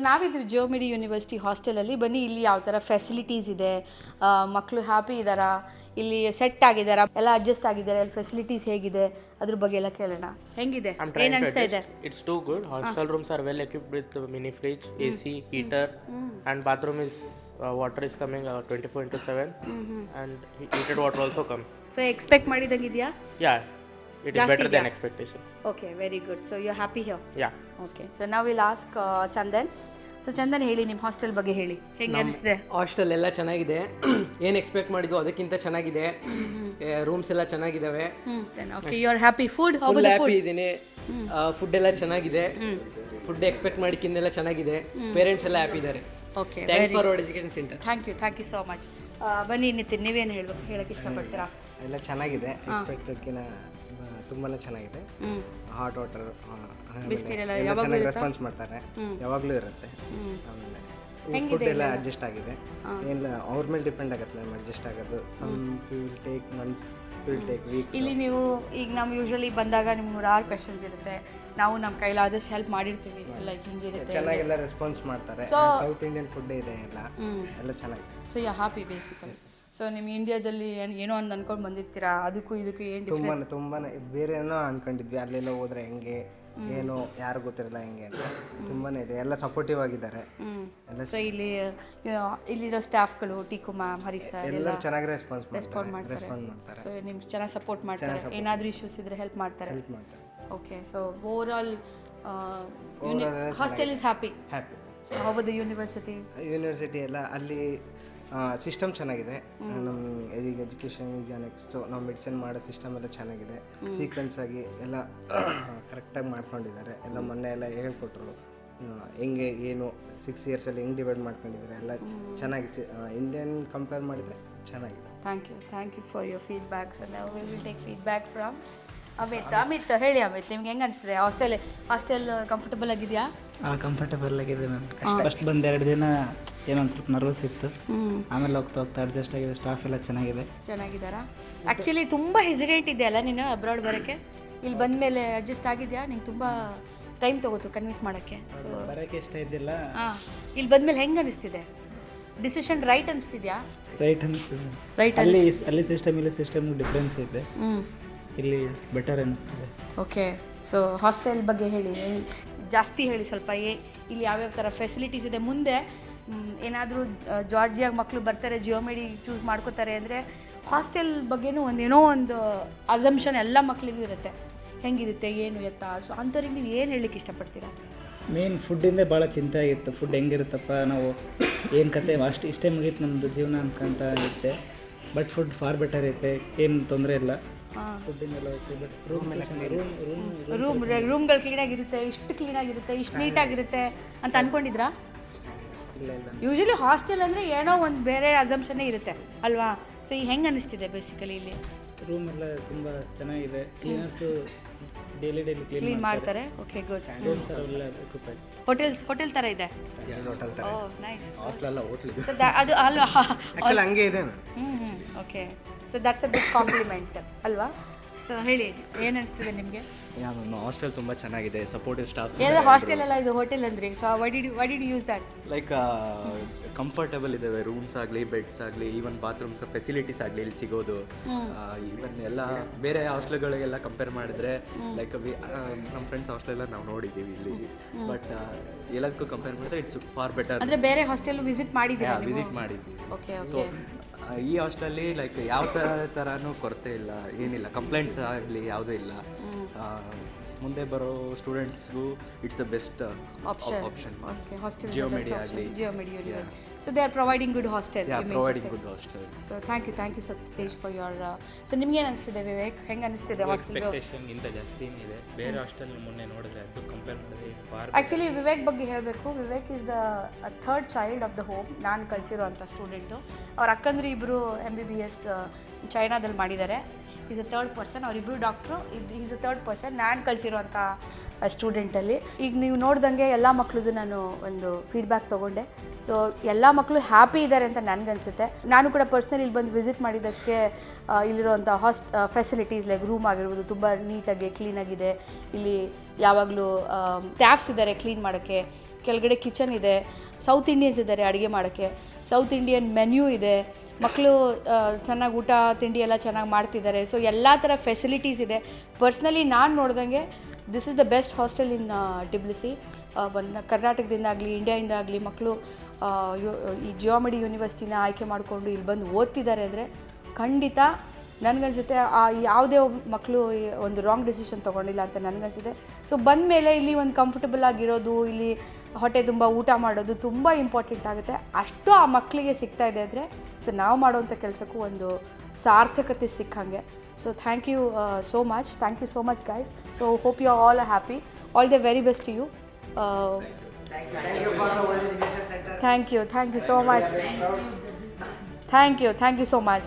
ನಾವಿದ್ವಿ ಜಿಯೋಮಿಡಿ university ಹಾಸ್ಟೆಲಲ್ಲಿ. ಬನ್ನಿ ಇಲ್ಲಿ ಯಾವ ಥರ ಫೆಸಿಲಿಟೀಸ್ ಇದೆ, ಮಕ್ಕಳು ಹ್ಯಾಪಿ ಇದ್ದಾರಾ, ಇಲ್ಲಿ ಸೆಟ್ ಆಗಿದ್ದಾರಾ, ಎಲ್ಲ ಅಡ್ಜಸ್ಟ್ ಆಗಿದ್ದಾರೆ, ಅಲ್ಲಿ ಫೆಸಿಲಿಟೀಸ್ ಹೇಗಿದೆ, ಅದ್ರ ಬಗ್ಗೆ ಎಲ್ಲ ಕೇಳೋಣ. ಹೆಂಗಿದೆ, ಏನು ಅನಿಸ್ತಾ ಇದೆ? It's too good. Hostel rooms are well equipped with mini fridge, AC, heater, and bathroom is water is coming 24/7, and heated water also come. So expect ಮಾಡಿದಂಗಿದೆಯಾ? Yeah, it is better than expectations. Okay, very good. So you are happy here? Yeah. Okay, so ನಾವು will ask Chandan. So Chandan, ಹೇಳಿ ನಿಮ್ಮ hostel ಬಗ್ಗೆ ಹೇಳಿ, ಹೆಂಗೆ ಅನಿಸಿದೆ? Hostel ಎಲ್ಲ ಚೆನ್ನಾಗಿದೆ, ಏನು ಎಕ್ಸ್ಪೆಕ್ಟ್ ಮಾಡಿದ್ವು ಅದಕ್ಕಿಂತ ಚೆನ್ನಾಗಿದೆ. ರೂಮ್ಸ್ ಎಲ್ಲ ಚೆನ್ನಾಗಿದ್ದಾವೆ. Okay, you are happy. Food full happy ಇದ್ದೀನಿ. ಫುಡ್ ಎಲ್ಲ ಚೆನ್ನಾಗಿದೆ, ಫುಡ್ ಎಕ್ಸ್ಪೆಕ್ಟ್ ಮಾಡಿಕ್ಕಿಂದೆಲ್ಲ ಚೆನ್ನಾಗಿದೆ. ಪೇರೆಂಟ್ಸ್ ಎಲ್ಲ ಹ್ಯಾಪಿ ಇದ್ದಾರೆ. Okay, thanks for our education centre. Thank you so much. ಬನ್ನಿ ನಿತಿನ್, ನೀವೇನು ಹೇಳಕ್ಕೆ ಇಷ್ಟಪಡ್ತೀರಾ? ಎಲ್ಲ ಚೆನ್ನಾಗಿದೆ, ಎಕ್ಸ್ಪೆಕ್ಟೆಡ್ಕಿಂತ ತುಂಬಾ ಚೆನ್ನಾಗಿದೆ. ಹಾಟ್ ವಾಟರ್ ಚೆನ್ನಾಗಿ ರೆಸ್ಪಾನ್ಸ್ ಮಾಡ್ತಾರೆ, ಯಾವಾಗಲೂ ಇರುತ್ತೆ. ಆಮೇಲೆ ಫುಡ್ ಎಲ್ಲ ಅಡ್ಜಸ್ಟ್ ಆಗಿದೆ, ಏನಿಲ್ಲ ಅವ್ರ ಮೇಲೆ ಡಿಪೆಂಡ್ ಆಗುತ್ತೆ ಮ್ಯಾಮ್ ಅಡ್ಜಸ್ಟ್ ಆಗೋದು. Some will take months, will take weeks. ಇಲ್ಲಿ ನೀವು ಈಗ ನಾವು ಯೂಶ್ವಲಿ ಬಂದಾಗ ನಿಮ್ಗೆ 100 ಕ್ವೆಶನ್ಸ್ ಇರುತ್ತೆ, ನಾವು ನಮ್ಮ ಕೈಲಾದಷ್ಟು ಹೆಲ್ಪ್ ಮಾಡಿರ್ತೀವಿ. ಲೈಕ್ ಹಿಂಗಿರುತ್ತೆ, ಚೆನ್ನಾಗೆಲ್ಲ ರೆಸ್ಪಾನ್ಸ್ ಮಾಡ್ತಾರೆ. ಸೌತ್ ಇಂಡಿಯನ್ ಫುಡ್ ಇದೆ, ಎಲ್ಲ ಚೆನ್ನಾಗಿದೆ. So you happy basically. So ನಿಮ್ಮ ಇಂಡಿಯಾದಲ್ಲಿ ಏನೋ ಒಂದು ಅನ್ಕೊಂಡು ಬಂದಿರ್ತೀರಾ, ಅದಕ್ಕೂ ಇದಕ್ಕೂ ಏನು ತುಂಬಾ ಬೇರೆ ಏನೋ ಅನ್ಕೊಂಡಿದ್ವಿ. ಅಲ್ಲೆಲ್ಲ ಹೋದ್ರೆ ಹೆಂಗೆ ಏನು ಯಾರು ಗೊತ್ತಿರಲ್ಲ ಹೆಂಗೆ ಅಂತ ತುಂಬಾ ಇದೆ. ಎಲ್ಲ ಸಪೋರ್ಟಿವ್ ಆಗಿದ್ದಾರೆ ಎಲ್ಲ. ಸೊ ಇಲ್ಲಿರೋ ಸ್ಟಾಫ್ಗಳು, ಟೀಕು ಮ್ಯಾಮ್, ಹರೀಶ್ ಸರ್ ಎಲ್ಲ ಚೆನ್ನಾಗಿ ರೆಸ್ಪಾಂಡ್ ಮಾಡ್ತಾರೆ. ಸೊ ನಿಮ್ಗೆ ಚೆನ್ನಾಗಿ ಸಪೋರ್ಟ್ ಮಾಡ್ತಾರೆ, ಏನಾದರೂ ಇಶ್ಯೂಸ್ ಇದ್ರೆ ಹೆಲ್ಪ್ ಮಾಡ್ತಾರೆ. Okay, so over all hostel is happy. So how about the university ಎಲ್ಲ ಅಲ್ಲಿ ಸಿಸ್ಟಮ್ ಚೆನ್ನಾಗಿದೆ. ನಮ್ಮ ಎಜುಕೇಷನ್ ಈಗ ನೆಕ್ಸ್ಟು ನಾವು ಮೆಡಿಸಿನ್ ಮಾಡೋ ಸಿಸ್ಟಮ್ ಎಲ್ಲ ಚೆನ್ನಾಗಿದೆ. ಸೀಕ್ವೆನ್ಸ್ ಆಗಿ ಎಲ್ಲ ಕರೆಕ್ಟಾಗಿ ಮಾಡ್ಕೊಂಡಿದ್ದಾರೆ. ಎಲ್ಲ ಮೊನ್ನೆ ಎಲ್ಲ ಹೇಳ್ಕೊಟ್ರು ಹೆಂಗೆ ಏನು 6 ಇಯರ್ಸಲ್ಲಿ ಹೆಂಗೆ ಡಿವೈಡ್ ಮಾಡ್ಕೊಂಡಿದ್ದಾರೆ, ಎಲ್ಲ ಚೆನ್ನಾಗಿ ಇಂಡಿಯನ್ ಕಂಪೇರ್ ಮಾಡಿದರೆ ಚೆನ್ನಾಗಿದೆ. Thank you for your feedback. ನಾವು will take feedback from Amit. ಹೇಳಿ ಅಮಿತ್, ನಿಮ್ಗೆ ಹೆಂಗೆ ಅನಿಸ್ತಿದೆ ಹಾಸ್ಟೆಲ್ ಕಂಫರ್ಟಬಲ್ ಆಗಿದೆಯಾ? ಕಂಫರ್ಟಬಲ್ ಆಗಿದೆ ಮ್ಯಾಮ್. ಫಸ್ಟ್ ಬಂದು 2 ದಿನ ಏನೋ ಒಂದು ಸ್ವಲ್ಪ ನರ್ವಸ್ ಇತ್ತು, ಆಮೇಲೆ ಹೋಗ್ತಾ ಅಡ್ಜಸ್ಟ್ ಆಗಿದೆ. ಸ್ಟಾಫ್ ಎಲ್ಲ ಚೆನ್ನಾಗಿದ್ದಾರಾ? ಆ್ಯಕ್ಚುಲಿ ತುಂಬ ಹೆಸಿಟೇಟ್ ಇದೆ ಅಲ್ಲ ನೀನು ಅಬ್ರಾಡ್ ಬರೋಕ್ಕೆ. ಇಲ್ಲಿ ಬಂದ ಮೇಲೆ ಅಡ್ಜಸ್ಟ್ ಆಗಿದೆಯಾ? ನಿಂಗೆ ತುಂಬ ಟೈಮ್ ತೊಗೋತು ಕನ್ವಿನ್ಸ್ ಮಾಡೋಕ್ಕೆ. ಸೊ ಬರೋಕ್ಕೆ ಇಷ್ಟ ಇದ್ದಿಲ್ಲ. ಇಲ್ಲಿ ಬಂದಮೇಲೆ ಹೆಂಗೆ ಅನಿಸ್ತಿದೆ? Decision right ಅನಿಸ್ತಿದ್ಯಾ? ರೈಟ್ ಅನಿಸ್ತಿದೆ. ಅಲ್ಲಿ ಸಿಸ್ಟಮ್ ಡಿಫ್ರೆನ್ಸ್ ಇದೆ, ಇಲ್ಲಿ ಬೆಟರ್ ಅನಿಸ್ತಿದೆ. ಓಕೆ, ಸೊ ಹಾಸ್ಟೆಲ್ ಬಗ್ಗೆ ಹೇಳಿ, ಜಾಸ್ತಿ ಹೇಳಿ ಸ್ವಲ್ಪ. ಇಲ್ಲಿ ಯಾವ್ಯಾವ ಥರ ಫೆಸಿಲಿಟೀಸ್ ಇದೆ? ಮುಂದೆ ಏನಾದರೂ ಜಾರ್ಜಿಯಾಗ ಮಕ್ಕಳು ಬರ್ತಾರೆ, ಜಿಯೋಮಿಡಿ ಚೂಸ್ ಮಾಡ್ಕೋತಾರೆ ಅಂದರೆ ಹಾಸ್ಟೆಲ್ ಬಗ್ಗೆನೂ ಏನೋ ಒಂದು ಅಸಂಪ್ಷನ್ ಎಲ್ಲ ಮಕ್ಕಳಿಗೂ ಇರುತ್ತೆ, ಹೆಂಗಿರುತ್ತೆ ಏನು ಎತ್ತ. ಸೊ ಅಂಥವ್ರಿಗೆ ನೀವು ಏನು ಹೇಳಲಿಕ್ಕೆ ಇಷ್ಟಪಡ್ತೀರಾ? ಮೇನ್ ಫುಡ್ಡಿಂದೇ ಭಾಳ ಚಿಂತೆ ಆಗಿತ್ತು. ಫುಡ್ ಹೆಂಗಿರುತ್ತಪ್ಪ, ನಾವು ಏನು ಕತೆ ಇಷ್ಟೇ ಮುಗೀತು ನಮ್ಮದು ಜೀವನ ಅನ್ಕೊಂತ ಇರುತ್ತೆ. ಬಟ್ ಫುಡ್ ಫಾರ್ ಬೆಟರ್ ಐತೆ, ಏನು ತೊಂದರೆ ಇಲ್ಲ. ಫುಡ್ಡಿಂದೆಲ್ಲ ಓಕೆ. ಬಟ್ ರೂಮ್ಗಳು ಕ್ಲೀನಾಗಿರುತ್ತೆ, ಇಷ್ಟು ಕ್ಲೀನಾಗಿರುತ್ತೆ, ಇಷ್ಟು ನೀಟಾಗಿರುತ್ತೆ ಅಂತ ಅಂದ್ಕೊಂಡಿದ್ರಾ? ಇಲ್ಲ. ಯೂಶಲಿ ಹಾಸ್ಟೆಲ್ ಅಂದರೆ ಏನೋ ಒಂದು ಬೇರೆ ಅಸಂಪ್ಷನ್ನೇ ಇರುತ್ತೆ ಅಲ್ವಾ? ಸೊ ಈಗ ಹೆಂಗೆ ಅನ್ನಿಸ್ತಿದೆ ಬೇಸಿಕಲಿ ಇಲ್ಲಿ? ರೂಮ್ ಎಲ್ಲ ತುಂಬ ಚೆನ್ನಾಗಿದೆ, ಕ್ಲೀನರ್ಸು ಡೈಲಿ ಕ್ಲೀನ್ ಮಾಡ್ತಾರೆ. Okay, good. ರೂಮ್ಸ್ ಎಲ್ಲ ಎಕ್ವಿಪ್ಮೆಂಟ್ ಹೋಟೆಲ್ ಥರ ಇದೆ. ಹೋಟೆಲ್ ಥರ. Oh, nice. ಹಾಸ್ಟೆಲ್ ಅಲ್ಲ, ಹೋಟೆಲ್ ಇದೆ. ಸೊ ಅದು ಅಲ್ವಾ? ಆ್ಯಕ್ಚುಲಿ ಹಂಗೆ ಇದೆ. Okay, so that's a big compliment ಅಲ್ವಾ? ಸೊ ಹೇಳಿ, ಏನು ಅನಿಸ್ತಿದೆ ನಿಮಗೆ? ನಮ್ಮ ಹಾಸ್ಟೆಲ್ ತುಂಬ ಚೆನ್ನಾಗಿದೆ, ಸಪೋರ್ಟಿವ್ ಸ್ಟಾಫ್ಸ್. ಏನೋ ಹಾಸ್ಟೆಲ್ ಅಲ್ಲ, ಇದು ಹೋಟೆಲ್ ಅಂದ್ರಿ. So why did you use that? Like comfortable ಇದ್ದಾವೆ, ರೂಮ್ಸ್ ಆಗಲಿ, ಬೆಡ್ಸ್ ಆಗಲಿ, ಈವನ್ ಬಾತ್ರೂಮ್ಸ್ ಫೆಸಿಲಿಟೀಸ್ ಆಗಲಿ ಇಲ್ಲಿ ಸಿಗೋದು. ಈವನ್ ಎಲ್ಲ ಬೇರೆ ಹಾಸ್ಟೆಲ್ಗಳಿಗೆಲ್ಲ ಕಂಪೇರ್ ಮಾಡಿದ್ರೆ ಲೈಕ್ ನಮ್ಮ ಫ್ರೆಂಡ್ಸ್ ಹಾಸ್ಟೆಲ್ಲ ನಾವು ನೋಡಿದ್ದೀವಿ ಇಲ್ಲಿ. ಬಟ್ ಎಲ್ಲದಕ್ಕೂ ಕಂಪೇರ್ ಮಾಡಿದ್ರೆ ಇಟ್ಸ್ ಫಾರ್ ಬೆಟರ್. ಅಂದರೆ ಬೇರೆ ಹಾಸ್ಟೆಲ್ ವಿಸಿಟ್ ಮಾಡಿದ್ದೀರಾ? ವಿಸಿಟ್ ಮಾಡಿದ್ವಿ. ಓಕೆ. ಸೊ ಈ ಹಾಸ್ಟೆಲಲ್ಲಿ ಲೈಕ್ ಯಾವ ಥರನೂ ಕೊರತೆ ಇಲ್ಲ, ಏನಿಲ್ಲ, ಕಂಪ್ಲೇಂಟ್ಸ್ ಆಗಲಿ ಯಾವುದೂ ಇಲ್ಲ. ಮುಂದೆ ಬರೋ ಸ್ಟೂಡೆಂಟ್ಸ್ಗೂ ಇಟ್ಸ್ ದ ಬೆಸ್ಟ್ ಆಪ್ಷನ್. ಜಿಯೋಮಿಡಿ ಆಗಲಿ. So they are providing good hostel. So thank you Satish for your. So ನಿಮ್ಗೆ ಏನು ಅನಿಸ್ತಿದೆ ವಿವೇಕ್, ಹೆಂಗೆ ಅನಿಸ್ತಿದೆ ಹಾಸ್ಟೆಲ್? ಎಕ್ಸ್ಪೆಕ್ಟೇಷನ್ಗಿಂತ ಜಾಸ್ತಿ ಏನಿದೆ ಬೇರೆ ಹಾಸ್ಟೆಲ್ ಮೊನ್ನೆ ನೋಡಿದ್ರೆ ಅದು ಕಂಪೇರ್ ಮಾಡಿದ್ರೆ ಆ್ಯಕ್ಚುಲಿ ವಿವೇಕ್ ಬಗ್ಗೆ ಹೇಳಬೇಕು. Vivek is the 3rd child of the home. ನಾನು ಕಳಿಸಿರೋ ಅಂಥ ಸ್ಟೂಡೆಂಟು. ಅವ್ರ ಅಕ್ಕಂದ್ರೆ ಇಬ್ಬರು MBBS ಚೈನಾದಲ್ಲಿ ಮಾಡಿದ್ದಾರೆ. Is a 3rd person. ಅವರಿಬ್ಬರು doctor. Is a 3rd person ನಾನು ಕಳಿಸಿರೋ ಅಂಥ ಸ್ಟೂಡೆಂಟಲ್ಲಿ. ಈಗ ನೀವು ನೋಡ್ದಂಗೆ ಎಲ್ಲ ಮಕ್ಕಳದು ನಾನು ಒಂದು ಫೀಡ್ಬ್ಯಾಕ್ ತೊಗೊಂಡೆ. ಸೊ ಎಲ್ಲ ಮಕ್ಕಳು ಹ್ಯಾಪಿ ಇದ್ದಾರೆ ಅಂತ ನನಗನ್ಸುತ್ತೆ. ನಾನು ಕೂಡ ಪರ್ಸ್ನಲಿ ಇಲ್ಲಿ ಬಂದು ವಿಸಿಟ್ ಮಾಡಿದ್ದಕ್ಕೆ ಇಲ್ಲಿರುವಂಥ ಫೆಸಿಲಿಟೀಸ್ ಲೈಕ್ ರೂಮ್ ಆಗಿರ್ಬೋದು ತುಂಬ ನೀಟಾಗಿ ಕ್ಲೀನಾಗಿದೆ. ಇಲ್ಲಿ ಯಾವಾಗಲೂ ಸ್ಟಾಫ್ಸ್ ಇದ್ದಾರೆ ಕ್ಲೀನ್ ಮಾಡೋಕ್ಕೆ. ಕೆಳಗಡೆ ಕಿಚನ್ ಇದೆ, ಸೌತ್ ಇಂಡಿಯನ್ಸ್ ಇದ್ದಾರೆ ಅಡುಗೆ ಮಾಡೋಕ್ಕೆ, ಸೌತ್ ಇಂಡಿಯನ್ ಮೆನ್ಯೂ ಇದೆ, ಮಕ್ಕಳು ಚೆನ್ನಾಗಿ ಊಟ ತಿಂಡಿ ಎಲ್ಲ ಚೆನ್ನಾಗಿ ಮಾಡ್ತಿದ್ದಾರೆ. ಸೊ ಎಲ್ಲ ಥರ ಫೆಸಿಲಿಟೀಸ್ ಇದೆ. ಪರ್ಸ್ನಲಿ ನಾನು ನೋಡ್ದಂಗೆ this is the best hostel in Tbilisi. ಒಂದು ಕರ್ನಾಟಕದಿಂದಾಗಲಿ ಇಂಡಿಯಾಯಿಂದಾಗಲಿ ಮಕ್ಕಳು ಈ ಜಿಯೋಮೆಡಿ ಯೂನಿವರ್ಸಿಟಿನ ಆಯ್ಕೆ ಮಾಡಿಕೊಂಡು ಇಲ್ಲಿ ಬಂದು ಓದ್ತಿದ್ದಾರೆ ಅಂದರೆ ಖಂಡಿತ ನನಗನ್ಸುತ್ತೆ ಯಾವುದೇ ಮಕ್ಕಳು ಒಂದು ರಾಂಗ್ ಡಿಸಿಷನ್ ತೊಗೊಂಡಿಲ್ಲ ಅಂತ ನನಗನ್ಸುತ್ತೆ. ಸೊ ಬಂದ ಮೇಲೆ ಇಲ್ಲಿ ಒಂದು ಕಂಫರ್ಟಬಲ್ ಆಗಿರೋದು, ಇಲ್ಲಿ ಹೊಟ್ಟೆ ತುಂಬ ಊಟ ಮಾಡೋದು ತುಂಬ ಇಂಪಾರ್ಟೆಂಟ್ ಆಗುತ್ತೆ. ಅಷ್ಟು ಆ ಮಕ್ಕಳಿಗೆ ಸಿಗ್ತಾ ಇದೆ ಅಂದರೆ ಸೊ ನಾವು ಮಾಡೋವಂಥ ಕೆಲಸಕ್ಕೂ ಒಂದು ಸಾರ್ಥಕತೆ ಸಿಕ್ಕಂಗೆ. So thank you so much. Thank you so much guys. So hope you all are happy. All the very best to you. Thank you so much. Thank you so much.